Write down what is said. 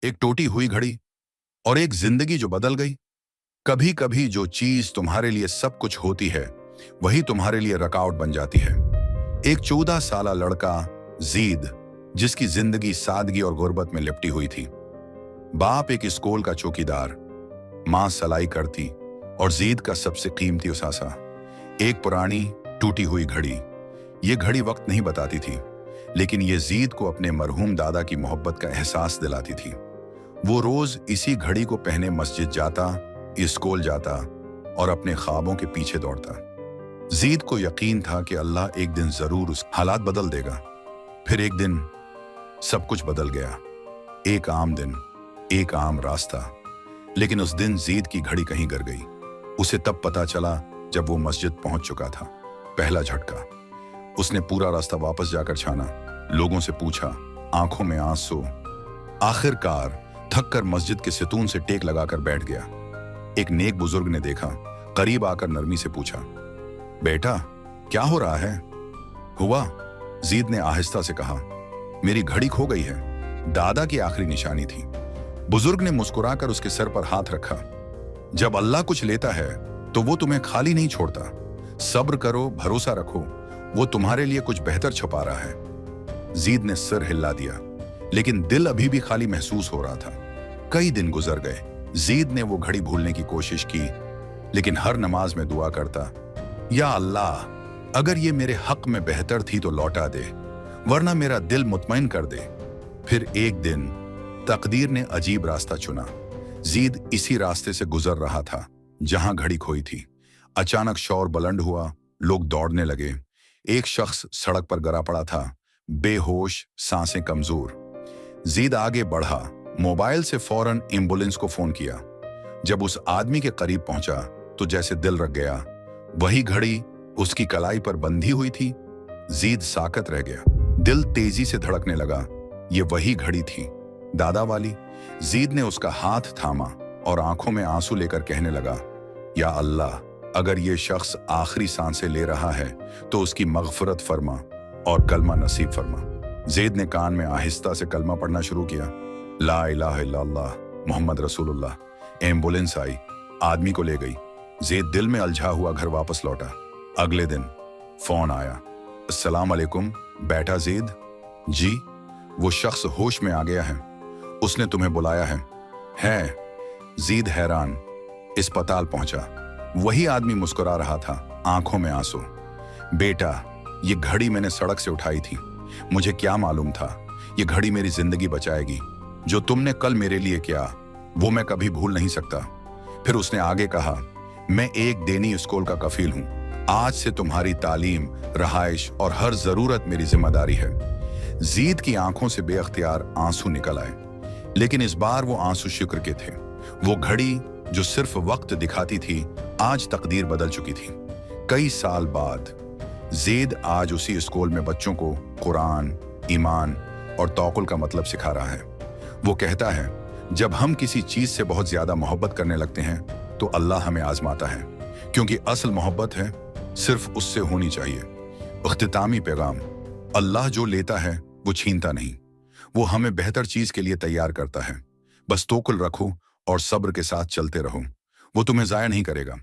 एक टूटी हुई घड़ी और एक जिंदगी जो बदल गई। कभी कभी जो चीज तुम्हारे लिए सब कुछ होती है वही तुम्हारे लिए रकावट बन जाती है। एक 14 साल लड़का जीद, जिसकी जिंदगी सादगी और गुर्बत में लिपटी हुई थी। बाप एक स्कूल का चौकीदार, मां सलाई करती और जीद का सबसे कीमती असासा एक पुरानी टूटी हुई घड़ी। ये घड़ी वक्त नहीं बताती थी, लेकिन ये जीद को अपने मरहूम दादा की मोहब्बत का एहसास दिलाती थी। वो रोज इसी घड़ी को पहने मस्जिद जाता, स्कूल जाता और अपने ख्वाबों के पीछे दौड़ता। जीद को यकीन था कि अल्लाह एक दिन जरूर उस हालात बदल देगा। फिर एक दिन सब कुछ बदल गया। एक आम दिन, एक आम रास्ता, लेकिन उस दिन जीद की घड़ी कहीं गिर गई। उसे तब पता चला जब वो मस्जिद पहुंच चुका था। पहला झटका। उसने पूरा रास्ता वापस जाकर छाना, लोगों से पूछा, आंखों में आंसू। आखिरकार थक कर मस्जिद के सितून से टेक लगाकर बैठ गया। एक नेक बुजुर्ग ने देखा, करीब आकर नरमी से पूछा, बेटा क्या हो रहा है? हुआ, जीद ने आहिस्ता से कहा, मेरी घड़ी खो गई है। दादा की आखिरी निशानी थी। बुजुर्ग ने मुस्कुराकर उसके सर पर हाथ रखा। जब अल्लाह कुछ लेता है तो वो तुम्हें खाली नहीं छोड़ता। सब्र करो, भरोसा रखो, वो तुम्हारे लिए कुछ बेहतर छुपा रहा है। जीद ने सिर हिला दिया, लेकिन दिल अभी भी खाली महसूस हो रहा था। कई दिन गुजर गए। जीद ने वो घड़ी भूलने की कोशिश की, लेकिन हर नमाज में दुआ करता, या अल्लाह, अगर ये मेरे हक में बेहतर थी तो लौटा दे, वरना मेरा दिल मुतमईन कर दे। फिर एक दिन तकदीर ने अजीब रास्ता चुना। जीद इसी रास्ते से गुजर रहा था जहां घड़ी खोई थी। अचानक शोर बुलंद हुआ, लोग दौड़ने लगे। एक शख्स सड़क पर गिरा पड़ा था, बेहोश, सांसें कमजोर। जीद आगे बढ़ा, मोबाइल से फौरन एम्बुलेंस को फोन किया। जब उस आदमी के करीब पहुंचा तो जैसे दिल रख गया। वही घड़ी उसकी कलाई पर बंधी हुई थी। जीद साकत रह गया, दिल तेजी से धड़कने लगा। ये वही घड़ी थी, दादा वाली। जीद ने उसका हाथ थामा और आंखों में आंसू लेकर कहने लगा, या अल्लाह, अगर ये शख्स आखिरी सांसें ले रहा है तो उसकी मगफरत फरमा और कलमा नसीब फरमा। जीद ने कान में आहिस्ता से कलमा पढ़ना शुरू किया, ला इलाहा इल्लल्लाह मोहम्मद रसूलुल्लाह। एम्बुलेंस आई, आदमी को ले गई। जीद दिल में उलझा हुआ घर वापस लौटा। अगले दिन फोन आया, अस्सलाम अलैकुम बेटा जीद। जी, वो शख्स होश में आ गया है, उसने तुम्हें बुलाया है। जीद हैरान अस्पताल पहुंचा। वही आदमी मुस्कुरा रहा था, आंखों में आंसू। बेटा, ये घड़ी मैंने सड़क से उठाई थी। मुझे क्या मालूम था ये घड़ी मेरी जिंदगी बचाएगी। जो तुमने कल मेरे लिए किया वो मैं कभी भूल नहीं सकता। फिर उसने आगे कहा, मैं एक देनी स्कूल का कफील हूं। आज से तुम्हारी तालीम, रहाइश और हर जरूरत मेरी जिम्मेदारी है। जीद की आंखों से बेअख्तियार आंसू निकल आए, लेकिन इस बार वो आंसू शुक्र के थे। वो घड़ी जो सिर्फ वक्त दिखाती थी, आज तकदीर बदल चुकी थी। कई साल बाद जीद आज उसी स्कूल में बच्चों को कुरान, ईमान और तौकुल का मतलब सिखा रहा है। वो कहता है, जब हम किसी चीज से बहुत ज्यादा मोहब्बत करने लगते हैं तो अल्लाह हमें आजमाता है, क्योंकि असल मोहब्बत है सिर्फ उससे होनी चाहिए। इख्तितामी पैगाम, अल्लाह जो लेता है वो छीनता नहीं, वो हमें बेहतर चीज के लिए तैयार करता है। बस तौकुल रखो और सब्र के साथ चलते रहो, वो तुम्हें जाया नहीं करेगा।